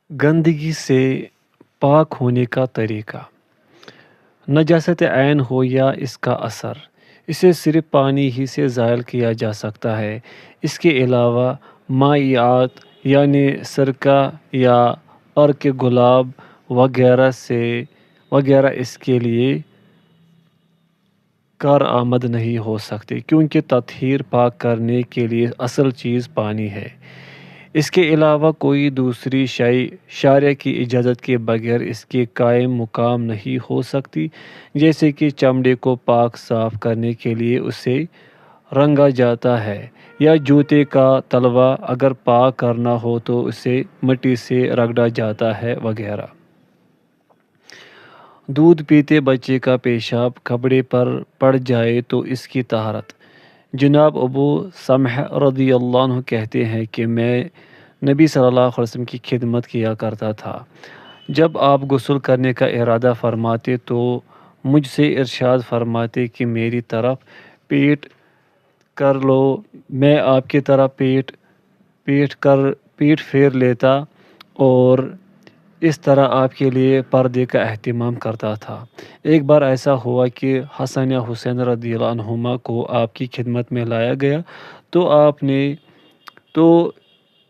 گندگی سے پاک ہونے کا طریقہ۔ نجاست عین ہو یا اس کا اثر، اسے صرف پانی ہی سے زائل کیا جا سکتا ہے۔ اس کے علاوہ مائعات یعنی سرکہ یا عرق گلاب وغیرہ اس کے لیے کارآمد نہیں ہو سکتے، کیونکہ تطہیر پاک کرنے کے لیے اصل چیز پانی ہے۔ اس کے علاوہ کوئی دوسری شے شارع کی اجازت کے بغیر اس کے قائم مقام نہیں ہو سکتی، جیسے کہ چمڑے کو پاک صاف کرنے کے لیے اسے رنگا جاتا ہے، یا جوتے کا تلوا اگر پاک کرنا ہو تو اسے مٹی سے رگڑا جاتا ہے وغیرہ۔ دودھ پیتے بچے کا پیشاب کپڑے پر پڑ جائے تو اس کی طہارت۔ جناب ابو سمح رضی اللہ عنہ کہتے ہیں کہ میں نبی صلی اللہ علیہ وسلم کی خدمت کیا کرتا تھا۔ جب آپ غسل کرنے کا ارادہ فرماتے تو مجھ سے ارشاد فرماتے کہ میری طرف پیٹ کر لو۔ میں آپ کی طرف پیٹ پھیر لیتا اور اس طرح آپ کے لیے پردے کا اہتمام کرتا تھا۔ ایک بار ایسا ہوا کہ حسن یا حسین رضی اللہ عنہما کو آپ کی خدمت میں لایا گیا تو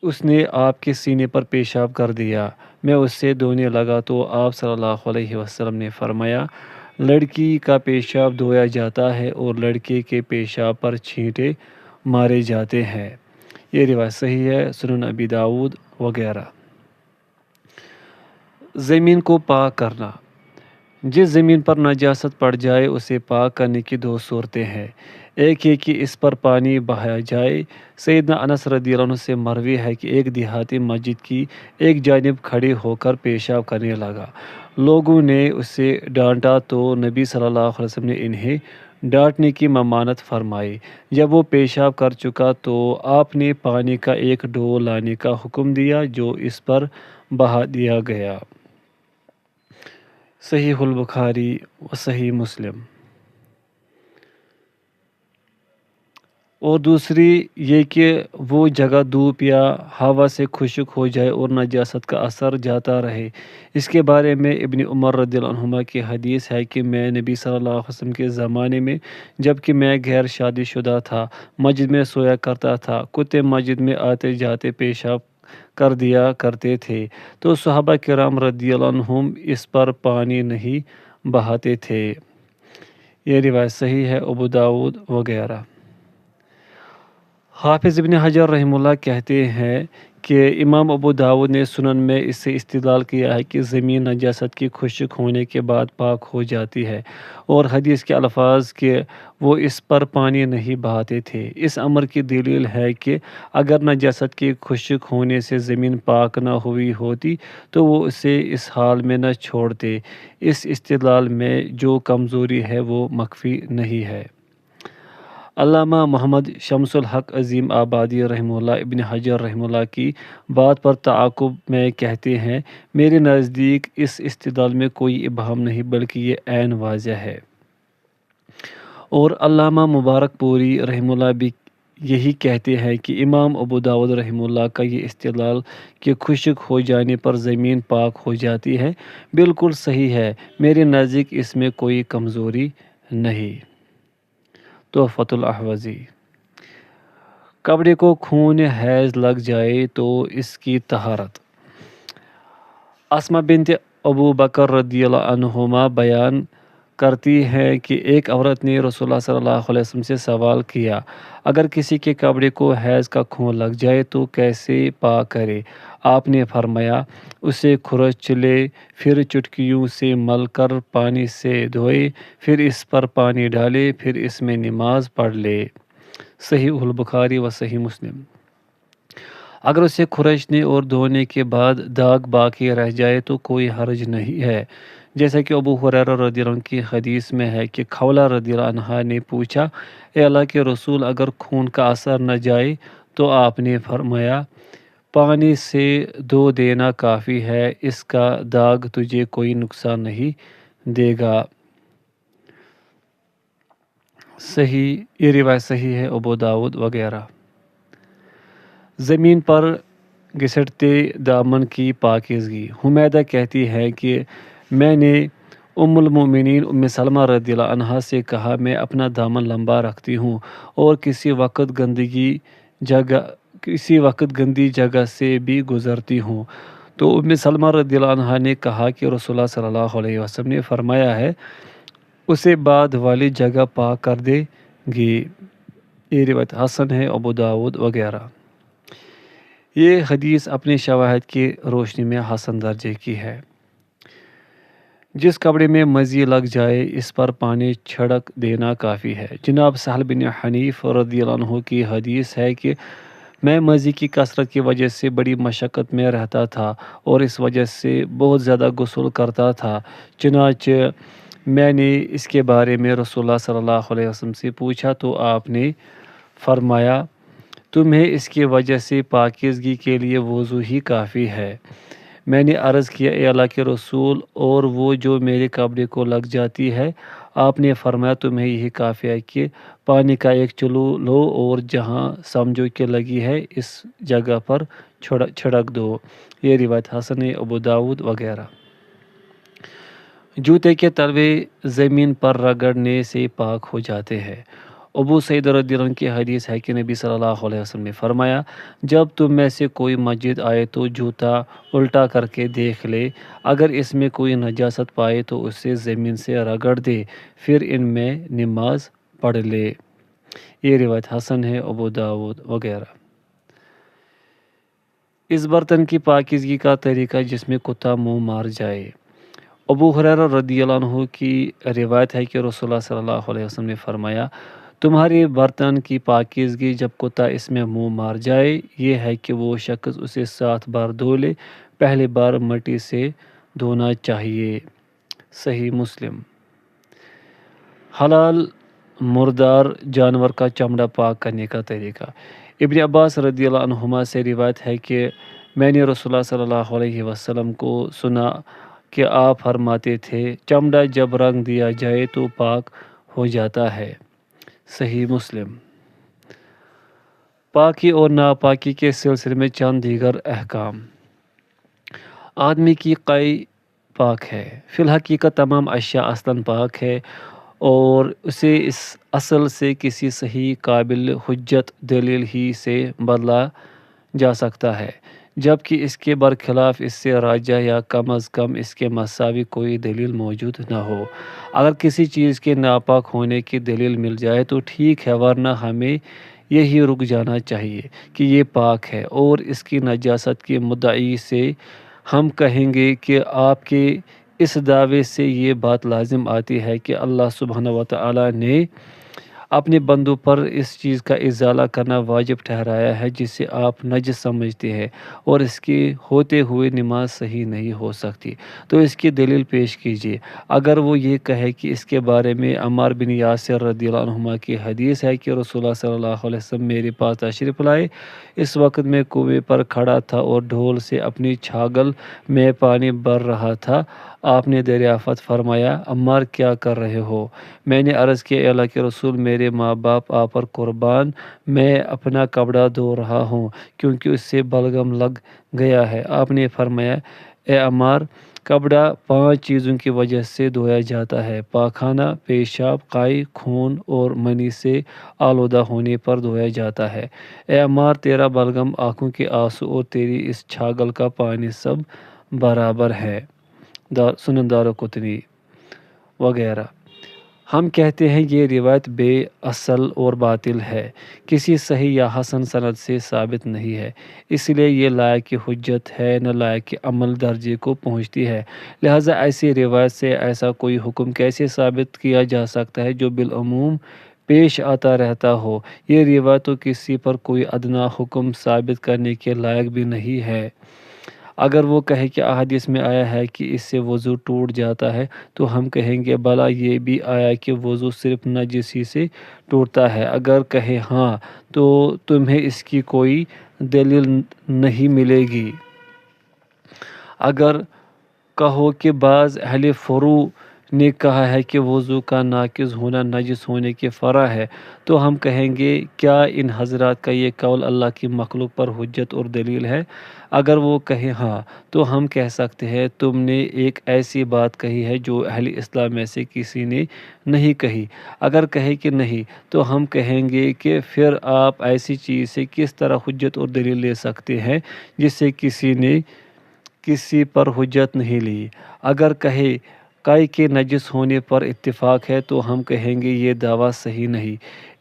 اس نے آپ کے سینے پر پیشاب کر دیا۔ میں اس سے دھونے لگا تو آپ صلی اللہ علیہ وسلم نے فرمایا، لڑکی کا پیشاب دھویا جاتا ہے اور لڑکے کے پیشاب پر چھینٹے مارے جاتے ہیں۔ یہ روایت صحیح ہے، سنن ابی داؤد وغیرہ۔ زمین کو پاک کرنا۔ جس زمین پر نجاست پڑ جائے اسے پاک کرنے کی دو صورتیں ہیں۔ ایک یہ کہ اس پر پانی بہایا جائے۔ سیدنا انس رضی اللہ عنہ سے مروی ہے کہ ایک دیہاتی مسجد کی ایک جانب کھڑے ہو کر پیشاب کرنے لگا۔ لوگوں نے اسے ڈانٹا تو نبی صلی اللہ علیہ وسلم نے انہیں ڈانٹنے کی ممانعت فرمائی۔ جب وہ پیشاب کر چکا تو آپ نے پانی کا ایک ڈول لانے کا حکم دیا جو اس پر بہا دیا گیا۔ صحیح البخاری و صحیح مسلم۔ اور دوسری یہ کہ وہ جگہ دھوپ یا ہوا سے خشک ہو جائے اور نجاست کا اثر جاتا رہے۔ اس کے بارے میں ابن عمر رضی اللہ عنہما کی حدیث ہے کہ میں نبی صلی اللہ علیہ وسلم کے زمانے میں جبکہ میں غیر شادی شدہ تھا مسجد میں سویا کرتا تھا۔ کتے مسجد میں آتے جاتے پیشاب کر دیا کرتے تھے تو صحابہ کرام رضی اللہ عنہم اس پر پانی نہیں بہاتے تھے۔ یہ روایت صحیح ہے، ابو داؤد وغیرہ۔ حافظ ابن حجر رحمہ اللہ کہتے ہیں کہ امام ابو داؤد نے سنن میں اس سے استدلال کیا ہے کہ زمین نجاست کی خشک ہونے کے بعد پاک ہو جاتی ہے، اور حدیث کے الفاظ کہ وہ اس پر پانی نہیں بہاتے تھے۔ اس امر کی دلیل ہے کہ اگر نجاست کے خشک ہونے سے زمین پاک نہ ہوئی ہوتی تو وہ اسے اس حال میں نہ چھوڑتے۔ اس استدلال میں جو کمزوری ہے وہ مخفی نہیں ہے۔ علامہ محمد شمس الحق عظیم آبادی رحمہ اللہ ابن حجر رحمہ اللہ کی بات پر تعقب میں کہتے ہیں، میرے نزدیک اس استدلال میں کوئی ابہام نہیں بلکہ یہ عین واضح ہے۔ اور علامہ مبارک پوری رحمہ اللہ بھی یہی کہتے ہیں کہ امام ابو داؤد رحمہ اللہ کا یہ استدلال کہ خشک ہو جانے پر زمین پاک ہو جاتی ہے بالکل صحیح ہے۔ میرے نزدیک اس میں کوئی کمزوری نہیں۔ تحفۃ الاحوذی۔ کپڑے کو خون حیض لگ جائے تو اس کی طہارت۔ اسماء بنت ابو بکر رضی اللہ عنہما بیان کرتی ہیں کہ ایک عورت نے رسول اللہ صلی اللہ علیہ وسلم سے سوال کیا، اگر کسی کے کپڑے کو حیض کا خون لگ جائے تو کیسے پاک کرے؟ آپ نے فرمایا، اسے کھرچ لے، پھر چٹکیوں سے مل کر پانی سے دھوئے، پھر اس پر پانی ڈالے، پھر اس میں نماز پڑھ لے۔ صحیح البخاری و صحیح مسلم۔ اگر اسے کھرچنے اور دھونے کے بعد داغ باقی رہ جائے تو کوئی حرج نہیں ہے، جیسا کہ ابو ہریرہ رضی اللہ عنہ کی حدیث میں ہے کہ خولہ رضی اللہ عنہا نے پوچھا، اے اللہ کے رسول، اگر خون کا اثر نہ جائے تو آپ نے فرمایا، پانی سے دھو دینا کافی ہے، اس کا داغ تجھے کوئی نقصان نہیں دے گا۔ یہ روایت صحیح ہے، ابو داؤد وغیرہ۔ زمین پر گھسٹتے دامن کی پاکیزگی۔ حمیدہ کہتی ہے کہ میں نے ام المومنین ام سلمہ رضی اللہ عنہا سے کہا میں اپنا دامن لمبا رکھتی ہوں اور کسی وقت گندی جگہ سے بھی گزرتی ہوں، تو ام سلمہ رضی اللہ عنہا نے کہا کہ رسول اللہ صلی اللہ علیہ وسلم نے فرمایا ہے اسے بعد والی جگہ پاک کر دے گی۔ یہ روایت حسن ہے، ابو داود وغیرہ۔ یہ حدیث اپنے شواہد کی روشنی میں حسن درجے کی ہے۔ جس کپڑے میں مزی لگ جائے اس پر پانی چھڑک دینا کافی ہے۔ جناب سہل بن حنیف رضی اللہ عنہ کی حدیث ہے کہ میں مزی کی کثرت کی وجہ سے بڑی مشقت میں رہتا تھا اور اس وجہ سے بہت زیادہ غسل کرتا تھا، چنانچہ میں نے اس کے بارے میں رسول اللہ صلی اللہ علیہ وسلم سے پوچھا تو آپ نے فرمایا تمہیں اس کی وجہ سے پاکیزگی کے لیے وضو ہی کافی ہے۔ میں نے عرض کیا اے اللہ کے رسول اور وہ جو میرے کپڑے کو لگ جاتی ہے؟ آپ نے فرمایا تمہیں یہی کافی ہے کہ پانی کا ایک چلو لو اور جہاں سمجھو کہ لگی ہے اس جگہ پر چھڑک دو۔ یہ روایت حسن ہے، ابو داود وغیرہ۔ جوتے کے تلوے زمین پر رگڑنے سے پاک ہو جاتے ہیں۔ ابو سعید رضی اللہ عنہ کی حدیث ہے کہ نبی صلی اللہ علیہ وسلم نے فرمایا جب تم میں سے کوئی مسجد آئے تو جوتا الٹا کر کے دیکھ لے، اگر اس میں کوئی نجاست پائے تو اسے زمین سے رگڑ دے، پھر ان میں نماز پڑھ لے۔ یہ روایت حسن ہے، ابو داود وغیرہ۔ اس برتن کی پاکیزگی کا طریقہ جس میں کتا منہ مار جائے۔ ابو ہریرہ رضی اللہ عنہ کی روایت ہے کہ رسول اللہ صلی اللہ علیہ وسلم نے فرمایا تمہارے برتن کی پاکیزگی جب کتا اس میں منہ مار جائے یہ ہے کہ وہ شخص اسے 7 بار دھو لے، پہلی بار مٹی سے دھونا چاہیے۔ صحیح مسلم۔ حلال مردار جانور کا چمڑا پاک کرنے کا طریقہ۔ ابن عباس رضی اللہ عنہما سے روایت ہے کہ میں نے رسول اللہ صلی اللہ علیہ وسلم کو سنا کہ آپ فرماتے تھے چمڑا جب رنگ دیا جائے تو پاک ہو جاتا ہے۔ صحیح مسلم۔ پاکی اور ناپاکی کے سلسلے میں چند دیگر احکام۔ آدمی کی قئی پاک ہے، فی الحقیقت تمام اشیاء اصلاً پاک ہے اور اسے اس اصل سے کسی صحیح قابل حجت دلیل ہی سے بدلا جا سکتا ہے، جبکہ اس کے برخلاف اس سے راجح یا کم از کم اس کے مساوی کوئی دلیل موجود نہ ہو۔ اگر کسی چیز کے ناپاک ہونے کی دلیل مل جائے تو ٹھیک ہے، ورنہ ہمیں یہی رک جانا چاہیے کہ یہ پاک ہے، اور اس کی نجاست کے مدعی سے ہم کہیں گے کہ آپ کے اس دعوے سے یہ بات لازم آتی ہے کہ اللہ سبحانہ وتعالی نے اپنے بندوں پر اس چیز کا ازالہ کرنا واجب ٹھہرایا ہے جسے آپ نجس سمجھتے ہیں، اور اس کے ہوتے ہوئے نماز صحیح نہیں ہو سکتی، تو اس کی دلیل پیش کیجیے۔ اگر وہ یہ کہے کہ اس کے بارے میں عمار بن یاسر رضی اللہ عنہما کی حدیث ہے کہ رسول اللہ صلی اللہ علیہ وسلم میرے پاس تشریف لائے، اس وقت میں کنویں پر کھڑا تھا اور ڈھول سے اپنی چھاگل میں پانی بھر رہا تھا، آپ نے دریافت فرمایا عمار کیا کر رہے ہو؟ میں نے عرض کیا اے اللہ کے رسول میرے ماں باپ آپ پر قربان، میں اپنا کپڑا دھو رہا ہوں کیونکہ اس سے بلغم لگ گیا ہے۔ آپ نے فرمایا اے عمار کپڑا 5 چیزوں کی وجہ سے دھویا جاتا ہے، پاخانہ، پیشاب، قائی، خون اور منی سے آلودہ ہونے پر دھویا جاتا ہے۔ اے عمار تیرا بلغم، آنکھوں کے آنسو اور تیری اس چھاگل کا پانی سب برابر ہے۔ سنن دارقطنی وغیرہ۔ ہم کہتے ہیں یہ روایت بے اصل اور باطل ہے، کسی صحیح یا حسن سند سے ثابت نہیں ہے، اس لیے یہ لائق حجت ہے نہ لائق عمل درجے کو پہنچتی ہے، لہٰذا ایسی روایت سے ایسا کوئی حکم کیسے ثابت کیا جا سکتا ہے جو بالعموم پیش آتا رہتا ہو؟ یہ روایت تو کسی پر کوئی ادنیٰ حکم ثابت کرنے کے لائق بھی نہیں ہے۔ اگر وہ کہے کہ احادیث میں آیا ہے کہ اس سے وضو ٹوٹ جاتا ہے تو ہم کہیں گے بھلا یہ بھی آیا کہ وضو صرف نجسی سے ٹوٹتا ہے؟ اگر کہے ہاں تو تمہیں اس کی کوئی دلیل نہیں ملے گی۔ اگر کہو کہ بعض اہل فروع نے کہا ہے کہ وضو کا ناقص ہونا نجس ہونے کے فرع ہے، تو ہم کہیں گے کیا ان حضرات کا یہ قول اللہ کی مخلوق پر حجت اور دلیل ہے؟ اگر وہ کہیں ہاں، تو ہم کہہ سکتے ہیں تم نے ایک ایسی بات کہی ہے جو اہل اسلام میں سے کسی نے نہیں کہی۔ اگر کہے کہ نہیں، تو ہم کہیں گے کہ پھر آپ ایسی چیز سے کس طرح حجت اور دلیل لے سکتے ہیں جس سے کسی نے کسی پر حجت نہیں لی۔ اگر کہے کائی کے نجس ہونے پر اتفاق ہے، تو ہم کہیں گے یہ دعویٰ صحیح نہیں۔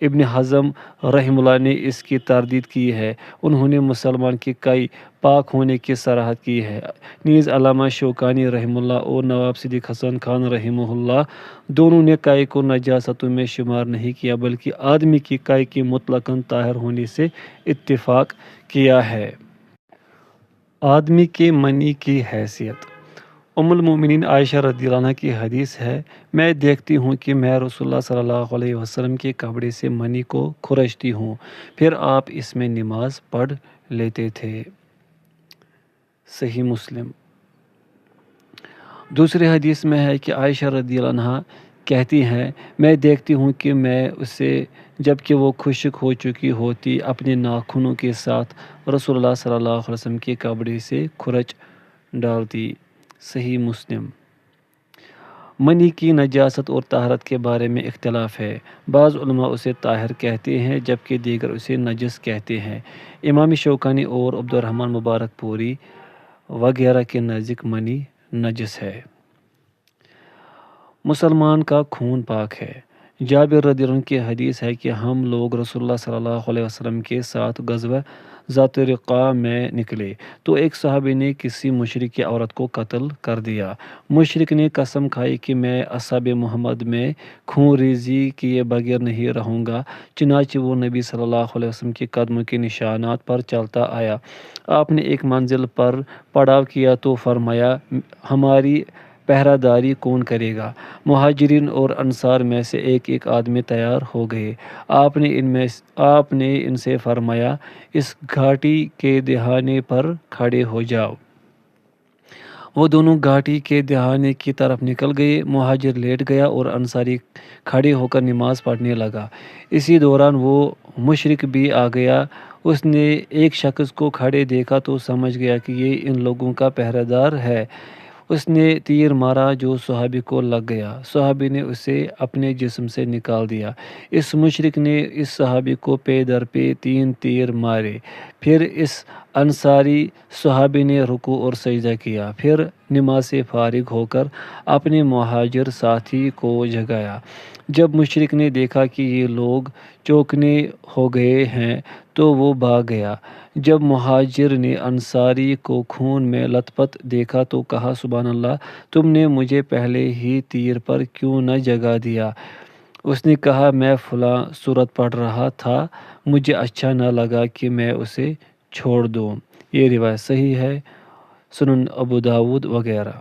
ابن حزم رحمہ اللہ نے اس کی تردید کی ہے۔ انہوں نے مسلمان کی کائی پاک ہونے کی صراحت کی ہے۔ نیز علامہ شوکانی رحمہ اللہ اور نواب صدیق حسن خان رحمہ اللہ دونوں نے کائی کو نجاستوں میں شمار نہیں کیا، بلکہ آدمی کی کائی کے مطلقاً طاہر ہونے سے اتفاق کیا ہے۔ آدمی کے منی کی حیثیت۔ ام المومنین عائشہ رضی اللہ عنہ کی حدیث ہے، میں دیکھتی ہوں کہ میں رسول اللہ صلی اللہ علیہ وسلم کے کپڑے سے منی کو کھرچتی ہوں، پھر آپ اس میں نماز پڑھ لیتے تھے۔ صحیح مسلم۔ دوسری حدیث میں ہے کہ عائشہ رضی اللہ عنہ کہتی ہیں، میں دیکھتی ہوں کہ میں اسے جب کہ وہ خشک ہو چکی ہوتی اپنے ناخنوں کے ساتھ رسول اللہ صلی اللہ علیہ وسلم کے کپڑے سے کھرچ ڈالتی۔ صحیح مسلم۔ منی کی نجاست اور طہارت کے بارے میں اختلاف ہے۔ بعض علماء اسے طاہر کہتے ہیں جبکہ دیگر اسے نجس کہتے ہیں۔ امام شوکانی اور عبد الرحمن مبارک پوری وغیرہ کے نزدیک منی نجس ہے۔ مسلمان کا خون پاک ہے۔ جابر رضی اللہ عنہ کی حدیث ہے کہ ہم لوگ رسول اللہ صلی اللہ علیہ وسلم کے ساتھ غزوہ ذات رقاع میں نکلے تو ایک صحابی نے کسی مشرک کی عورت کو قتل کر دیا۔ مشرک نے قسم کھائی کہ میں اصحاب محمد میں خون ریزی کیے بغیر نہیں رہوں گا، چنانچہ وہ نبی صلی اللہ علیہ وسلم کے قدموں کے نشانات پر چلتا آیا۔ آپ نے ایک منزل پر پڑاؤ کیا تو فرمایا، ہماری پہرہ داری کون کرے گا؟ مہاجرین اور انصار میں سے ایک ایک آدمی تیار ہو گئے۔ آپ نے ان سے فرمایا، اس گھاٹی کے دہانے پر کھڑے ہو جاؤ۔ وہ دونوں گھاٹی کے دہانے کی طرف نکل گئے۔ مہاجر لیٹ گیا اور انصاری کھڑے ہو کر نماز پڑھنے لگا۔ اسی دوران وہ مشرک بھی آ گیا۔ اس نے ایک شخص کو کھڑے دیکھا تو سمجھ گیا کہ یہ ان لوگوں کا پہرہ دار ہے۔ اس نے تیر مارا جو صحابی کو لگ گیا۔ صحابی نے اسے اپنے جسم سے نکال دیا۔ اس مشرک نے اس صحابی کو پے در پے 3 تیر مارے۔ پھر اس انصاری صحابی نے رکوع اور سجدہ کیا، پھر نماز سے فارغ ہو کر اپنے مہاجر ساتھی کو جگایا۔ جب مشرک نے دیکھا کہ یہ لوگ چوکنے ہو گئے ہیں تو وہ بھاگ گیا۔ جب مہاجر نے انصاری کو خون میں لت پت دیکھا تو کہا، سبحان اللہ، تم نے مجھے پہلے ہی تیر پر کیوں نہ جگا دیا؟ اس نے کہا، میں فلاں سورت پڑھ رہا تھا، مجھے اچھا نہ لگا کہ میں اسے چھوڑ دوں۔ یہ روایت صحیح ہے، سنن ابو داود وغیرہ۔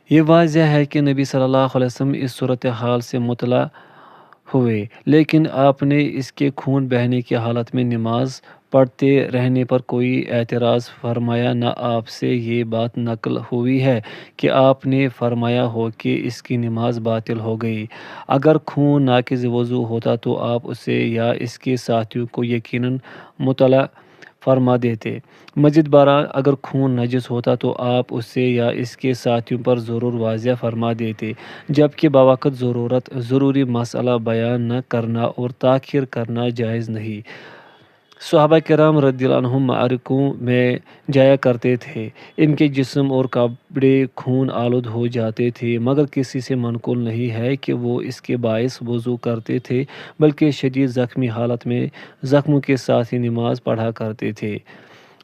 یہ واضح ہے کہ نبی صلی اللہ علیہ وسلم اس صورتحال سے مطلع ہوئے، لیکن آپ نے اس کے خون بہنے کی حالت میں نماز پڑھتے رہنے پر کوئی اعتراض فرمایا نہ آپ سے یہ بات نقل ہوئی ہے کہ آپ نے فرمایا ہو کہ اس کی نماز باطل ہو گئی۔ اگر خون ناقض وضو ہوتا تو آپ اسے یا اس کے ساتھیوں کو یقیناً مطلع فرما دیتے۔ مزید برآں اگر خون نجس ہوتا تو آپ اسے یا اس کے ساتھیوں پر ضرور واضح فرما دیتے، جبکہ بوقت ضرورت ضروری مسئلہ بیان نہ کرنا اور تاخیر کرنا جائز نہیں۔ صحابہ کرام رضی اللہ عنہم معرکوں میں جایا کرتے تھے، ان کے جسم اور کپڑے خون آلود ہو جاتے تھے، مگر کسی سے منقول نہیں ہے کہ وہ اس کے باعث وضو کرتے تھے، بلکہ شدید زخمی حالت میں زخموں کے ساتھ ہی نماز پڑھا کرتے تھے۔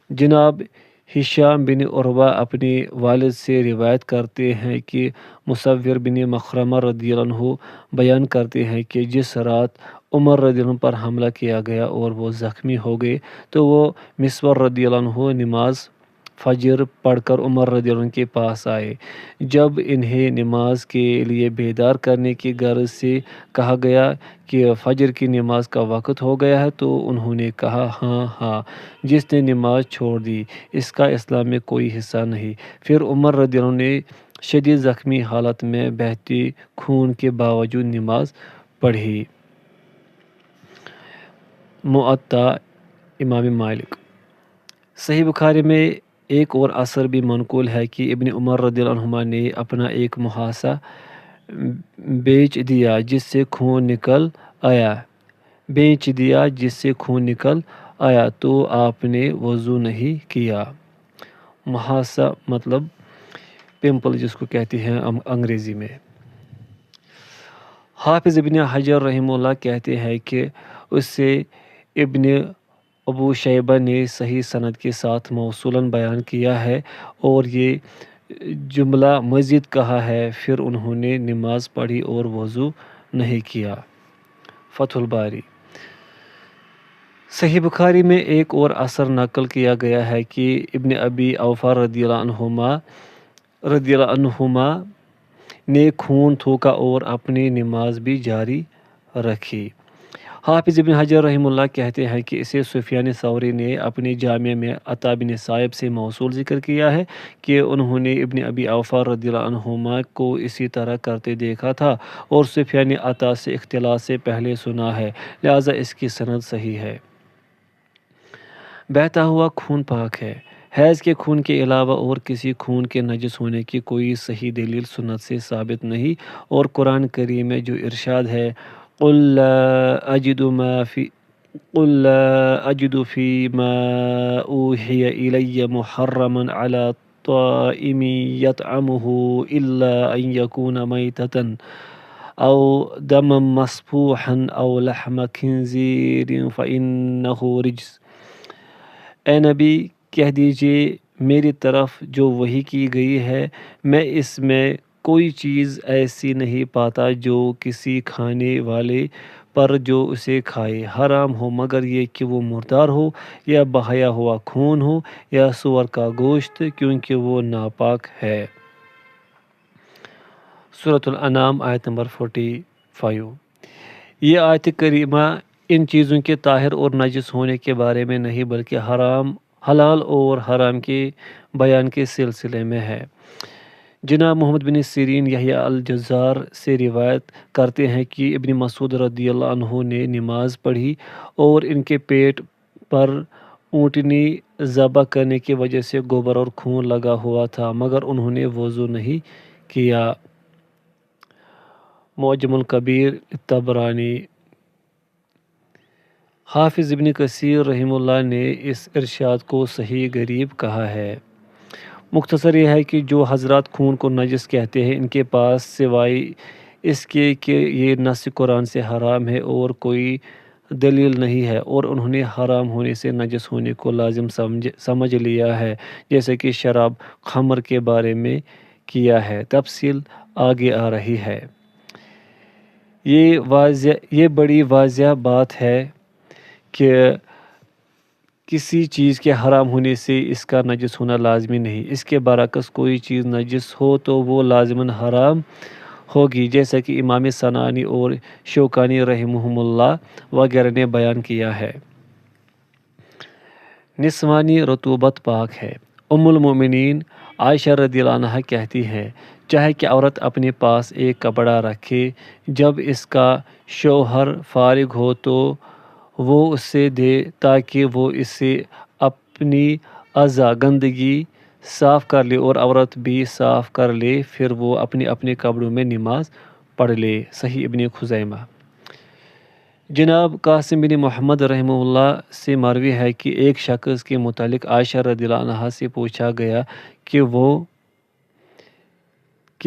جناب ہشام بن عروہ اپنے والد سے روایت کرتے ہیں کہ مصور بن مخرمہ رضی اللہ عنہ بیان کرتے ہیں کہ جس رات عمر رضی اللہ عنہ پر حملہ کیا گیا اور وہ زخمی ہو گئے تو وہ مصور رضی اللہ عنہ نماز فجر پڑھ کر عمر رضی اللہ عنہ کے پاس آئے۔ جب انہیں نماز کے لیے بیدار کرنے کی غرض سے کہا گیا کہ فجر کی نماز کا وقت ہو گیا ہے تو انہوں نے کہا، ہاں ہاں، جس نے نماز چھوڑ دی اس کا اسلام میں کوئی حصہ نہیں۔ پھر عمر رضی اللہ عنہ نے شدید زخمی حالت میں بہتے خون کے باوجود نماز پڑھی۔ معطا امام مالک۔ صحیح بخاری میں ایک اور اثر بھی منقول ہے کہ ابن عمر رضی اللہ عنہما نے اپنا ایک محاصہ بیچ دیا جس سے خون نکل آیا تو آپ نے وضو نہیں کیا۔ محاصہ مطلب پمپل جس کو کہتے ہیں انگریزی میں۔ حافظ ابن حجر رحمہ اللہ کہتے ہیں کہ اس سے ابن ابو شیبہ نے صحیح سند کے ساتھ موصولاً بیان کیا ہے اور یہ جملہ مزید کہا ہے پھر انہوں نے نماز پڑھی اور وضو نہیں کیا۔ فتح الباری۔ صحیح بخاری میں ایک اور اثر نقل کیا گیا ہے کہ ابن ابی اوفا رضی اللہ عنہما نے خون تھوکا اور اپنی نماز بھی جاری رکھی۔ حافظ ابن حجر رحمہ اللہ کہتے ہیں کہ اسے سفیان ثوری نے اپنی جامع میں عطا بن صائب سے موصول ذکر کیا ہے کہ انہوں نے ابن ابی اوفا رضی اللہ عنہما کو اسی طرح کرتے دیکھا تھا اور سفیان عطا سے اختلاط سے پہلے سنا ہے، لہذا اس کی سند صحیح ہے۔ بہتا ہوا خون پاک ہے۔ حیض کے خون کے علاوہ اور کسی خون کے نجس ہونے کی کوئی صحیح دلیل سنت سے ثابت نہیں، اور قرآن کریم میں جو ارشاد ہے قُلْ لَا أَجِدُ فِي مَا أُوحِيَ إِلَيَّ مُحَرَّمًا عَلَى طَاعِمٍ يَطْعَمُهُ إِلَّا أَن يَكُونَ مَيْتَةً أَوْ دَمًا مَّسْفُوحًا أَوْ لَحْمَ خِنزِيرٍ فَإِنَّهُ رِجْسٌ۔ اے نبی کہہ دیجئے میری طرف جو وحی کی گئی ہے میں اس میں کوئی چیز ایسی نہیں پاتا جو کسی کھانے والے پر جو اسے کھائے حرام ہو مگر یہ کہ وہ مردار ہو یا بہایا ہوا خون ہو یا سور کا گوشت کیونکہ وہ ناپاک ہے۔ سورۃ الانعام آیت نمبر 45۔ یہ آیت کریمہ ان چیزوں کے طاہر اور نجس ہونے کے بارے میں نہیں بلکہ حلال اور حرام کے بیان کے سلسلے میں ہے۔ جناب محمد بن سیرین یحییٰ الجزار سے روایت کرتے ہیں کہ ابن مسعود رضی اللہ عنہ نے نماز پڑھی اور ان کے پیٹ پر اونٹنی ذبح کرنے کی وجہ سے گوبر اور خون لگا ہوا تھا مگر انہوں نے وضو نہیں کیا۔ معجم الکبیر طبرانی۔ حافظ ابن کثیر رحمہ اللہ نے اس ارشاد کو صحیح غریب کہا ہے۔ مختصر یہ ہے کہ جو حضرات خون کو نجس کہتے ہیں ان کے پاس سوائے اس کے کہ یہ نص قرآن سے حرام ہے اور کوئی دلیل نہیں ہے، اور انہوں نے حرام ہونے سے نجس ہونے کو لازم سمجھ لیا ہے جیسے کہ شراب خمر کے بارے میں کیا ہے، تفصیل آگے آ رہی ہے۔ یہ بڑی واضح بات ہے کہ کسی چیز کے حرام ہونے سے اس کا نجس ہونا لازمی نہیں، اس کے برعکس کوئی چیز نجس ہو تو وہ لازماً حرام ہوگی جیسا کہ امام صنعانی اور شوکانی رحمہم اللہ وغیرہ نے بیان کیا ہے۔ نسوانی رطوبت پاک ہے۔ ام المومنین عائشہ رضی اللہ عنہا کہتی ہیں چاہے کہ عورت اپنے پاس ایک کپڑا رکھے جب اس کا شوہر فارغ ہو تو وہ اسے دے تاکہ وہ اس سے اپنی اعضاء گندگی صاف کر لے اور عورت بھی صاف کر لے پھر وہ اپنے اپنے کپڑوں میں نماز پڑھ لے۔ صحیح ابن خزیمہ۔ جناب قاسم بن محمد رحمہ اللہ سے مروی ہے کہ ایک شخص کے متعلق عائشہ رضی اللہ عنہا سے پوچھا گیا کہ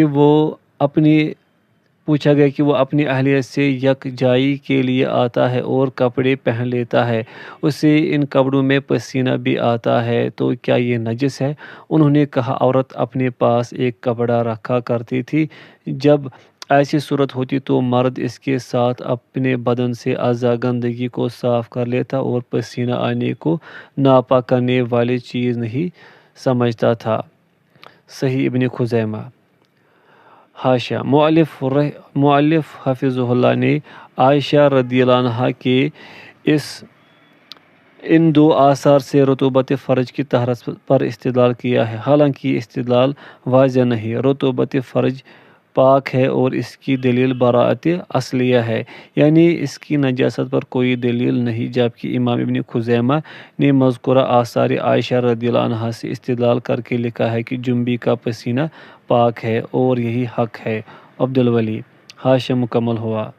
وہ اپنی اہلیہ سے یکجائی کے لیے آتا ہے اور کپڑے پہن لیتا ہے، اسے ان کپڑوں میں پسینہ بھی آتا ہے تو کیا یہ نجس ہے؟ انہوں نے کہا عورت اپنے پاس ایک کپڑا رکھا کرتی تھی، جب ایسی صورت ہوتی تو مرد اس کے ساتھ اپنے بدن سے اعضاء گندگی کو صاف کر لیتا اور پسینہ آنے کو ناپاک کرنے والی چیز نہیں سمجھتا تھا۔ صحیح ابن خزیمہ۔ حاشیہ مؤلف حفظہ اللہ نے عائشہ رضی اللہ عنہا کے اس ان دو آثار سے رطوبت فرج کی طہارت پر استدلال کیا ہے، حالانکہ یہ استدلال واضح نہیں۔ رطوبت فرج پاک ہے اور اس کی دلیل براءت اصلیہ ہے، یعنی اس کی نجاست پر کوئی دلیل نہیں، جبکہ امام ابن خزیمہ نے مذکورہ آثار عائشہ رضی اللہ عنہا سے استدلال کر کے لکھا ہے کہ جنبی کا پسینہ پاک ہے اور یہی حق ہے۔ عبدالولی حاشیہ مکمل ہوا۔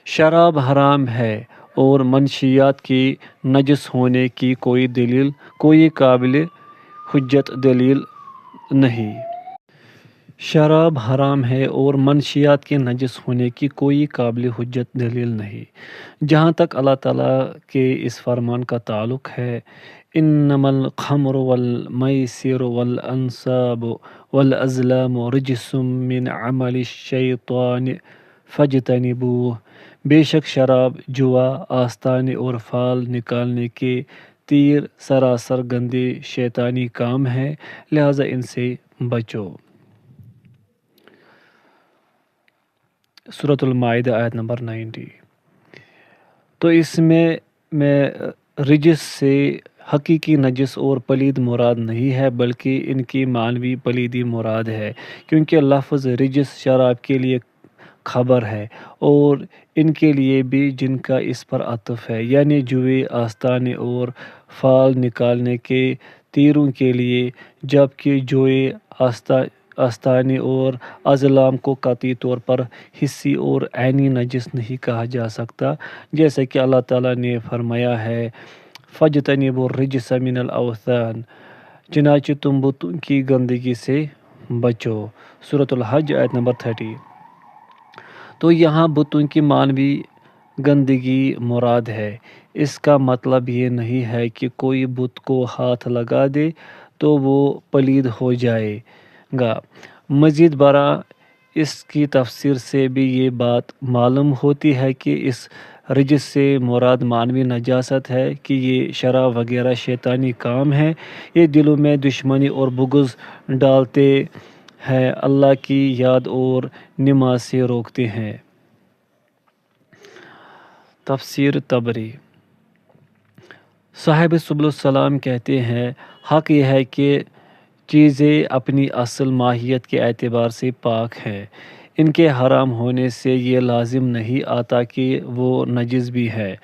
شراب حرام ہے اور منشیات کی نجس ہونے کی کوئی قابل حجت دلیل نہیں۔ شراب حرام ہے اور منشیات کے نجس ہونے کی کوئی قابل حجت دلیل نہیں۔ جہاں تک اللہ تعالیٰ کے اس فرمان کا تعلق ہے، انما الخمر والمیسر والانصاب والازلام رجس من عمل الشیطان فاجتنبوہ، بے شک شراب، جوا، آستانے اور فال نکالنے کے تیر سراسر گندے شیطانی کام ہیں، لہذا ان سے بچو۔ سورۃ المائدہ آیت نمبر 90۔ تو اس میں رجس سے حقیقی نجس اور پلید مراد نہیں ہے، بلکہ ان کی معنوی پلیدی مراد ہے، کیونکہ لفظ رجس شراب کے لیے خبر ہے اور ان کے لیے بھی جن کا اس پر عطف ہے، یعنی جوئے، آستانے اور فال نکالنے کے تیروں کے لیے، جبکہ جوئے، آستانے اور ازلام کو قطعی طور پر حسی اور عینی نجس نہیں کہا جا سکتا، جیسا کہ اللہ تعالیٰ نے فرمایا ہے فَاجْتَنِبُوا الرِّجْسَ مِنَ الْأَوْثَانِ، چنانچہ تم بتوں کی گندگی سے بچو۔ سورۃ الحج آیت نمبر 30۔ تو یہاں بتوں کی معنوی گندگی مراد ہے، اس کا مطلب یہ نہیں ہے کہ کوئی بت کو ہاتھ لگا دے تو وہ پلید ہو جائے گا۔ مزید برآں اس کی تفسیر سے بھی یہ بات معلوم ہوتی ہے کہ اس رجس سے مراد معنوی نجاست ہے کہ یہ شراب وغیرہ شیطانی کام ہیں، یہ دلوں میں دشمنی اور بغض ڈالتے ہیں، اللہ کی یاد اور نماز سے روکتے ہیں۔ تفسیر طبری۔ صاحب سبل السلام کہتے ہیں، حق یہ ہے کہ چیزیں اپنی اصل ماہیت کے اعتبار سے پاک ہیں، ان کے حرام ہونے سے یہ لازم نہیں آتا کہ وہ نجس بھی ہے۔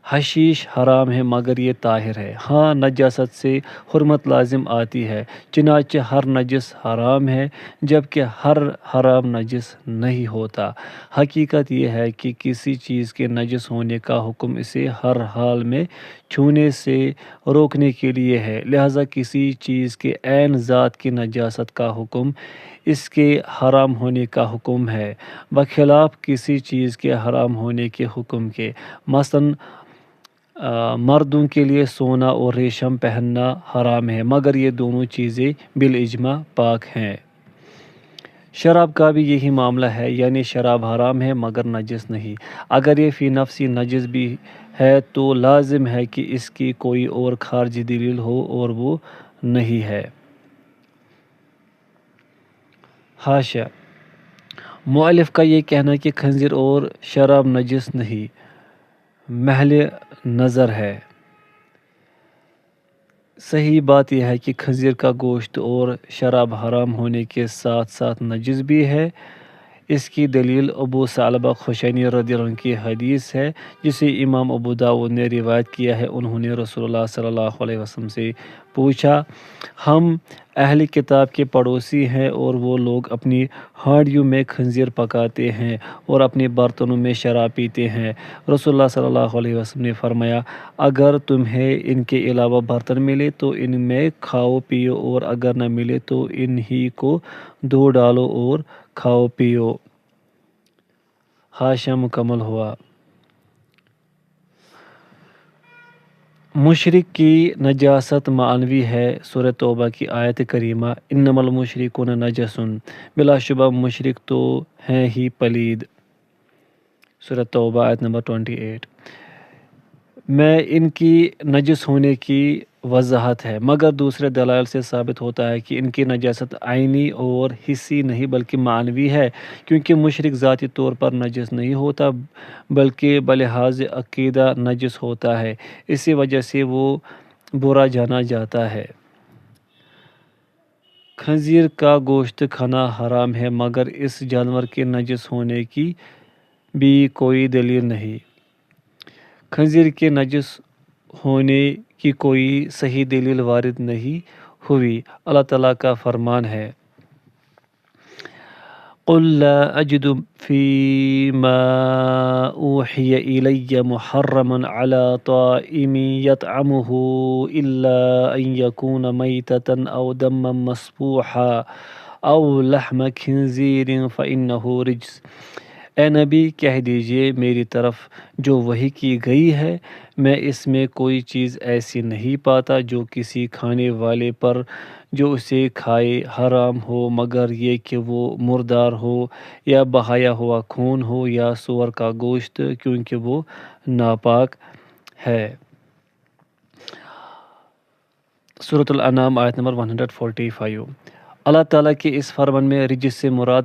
حشیش حرام ہے مگر یہ طاہر ہے۔ ہاں، نجاست سے حرمت لازم آتی ہے، چنانچہ ہر نجس حرام ہے، جبکہ ہر حرام نجس نہیں ہوتا۔ حقیقت یہ ہے کہ کسی چیز کے نجس ہونے کا حکم اسے ہر حال میں چھونے سے روکنے کے لیے ہے، لہذا کسی چیز کے عین ذات کی نجاست کا حکم اس کے حرام ہونے کا حکم ہے، بخلاف کسی چیز کے حرام ہونے کے حکم کے۔ مثلاً مردوں کے لیے سونا اور ریشم پہننا حرام ہے، مگر یہ دونوں چیزیں بالاجماع پاک ہیں۔ شراب کا بھی یہی معاملہ ہے، یعنی شراب حرام ہے مگر نجس نہیں۔ اگر یہ فی نفسی نجس بھی ہے تو لازم ہے کہ اس کی کوئی اور خارجی دلیل ہو اور وہ نہیں ہے۔ حاشیہ: مؤلف کا یہ کہنا کہ خنزیر اور شراب نجس نہیں، محل نظر ہے۔ صحیح بات یہ ہے کہ خنزیر کا گوشت اور شراب حرام ہونے کے ساتھ ساتھ نجس بھی ہے۔ اس کی دلیل ابو ثعلبہ خشنی رضی اللہ عنہ کی حدیث ہے، جسے امام ابو داؤد نے روایت کیا ہے۔ انہوں نے رسول اللہ صلی اللہ علیہ وسلم سے پوچھا، ہم اہل کتاب کے پڑوسی ہیں اور وہ لوگ اپنی ہانڈیوں میں خنزیر پکاتے ہیں اور اپنے برتنوں میں شراب پیتے ہیں۔ رسول اللہ صلی اللہ علیہ وسلم نے فرمایا، اگر تمہیں ان کے علاوہ برتن ملے تو ان میں کھاؤ پیو، اور اگر نہ ملے تو ان ہی کو دھو ڈالو اور کھاؤ پیو۔ حاشیہ مکمل ہوا۔ مشرک کی نجاست معنوی ہے۔ سورہ توبہ کی آیت کریمہ انما المشرکون نجس، بلا شبہ مشرک تو ہیں ہی پلید۔ سورہ توبہ آیت نمبر 28 میں ان کی نجس ہونے کی وضاحت ہے، مگر دوسرے دلائل سے ثابت ہوتا ہے کہ ان کی نجاست عینی اور حسی نہیں بلکہ معنوی ہے، کیونکہ مشرک ذاتی طور پر نجس نہیں ہوتا بلکہ بلحاظ عقیدہ نجس ہوتا ہے، اسی وجہ سے وہ برا جانا جاتا ہے۔ خنزیر کا گوشت کھانا حرام ہے، مگر اس جانور کے نجس ہونے کی بھی کوئی دلیل نہیں۔ خنزیر کے نجس ہونے کی کوئی صحیح دلیل وارد نہیں ہوئی۔ اللہ تعالیٰ کا فرمان ہے، قُل لَا أَجِدُ فِي مَا أُوحِيَ إِلَيَّ مُحَرَّمًا عَلَىٰ طَاعِمٍ يَطْعَمُهُ إِلَّا أَن يَكُونَ مَيْتَةً أَوْ دَمًّا مَّسْفُوحًا أَوْ لَحْمَ خِنزِيرٍ فَإِنَّهُ رِجْسٌ۔ اے نبی کہہ دیجئے، میری طرف جو وحی کی گئی ہے، میں اس میں کوئی چیز ایسی نہیں پاتا جو کسی کھانے والے پر جو اسے کھائے حرام ہو، مگر یہ کہ وہ مردار ہو یا بہایا ہوا خون ہو یا سور کا گوشت، کیونکہ وہ ناپاک ہے۔ سورۃ الانعام آیت نمبر 145۔ اللہ تعالیٰ کے اس فرمان میں رجس سے مراد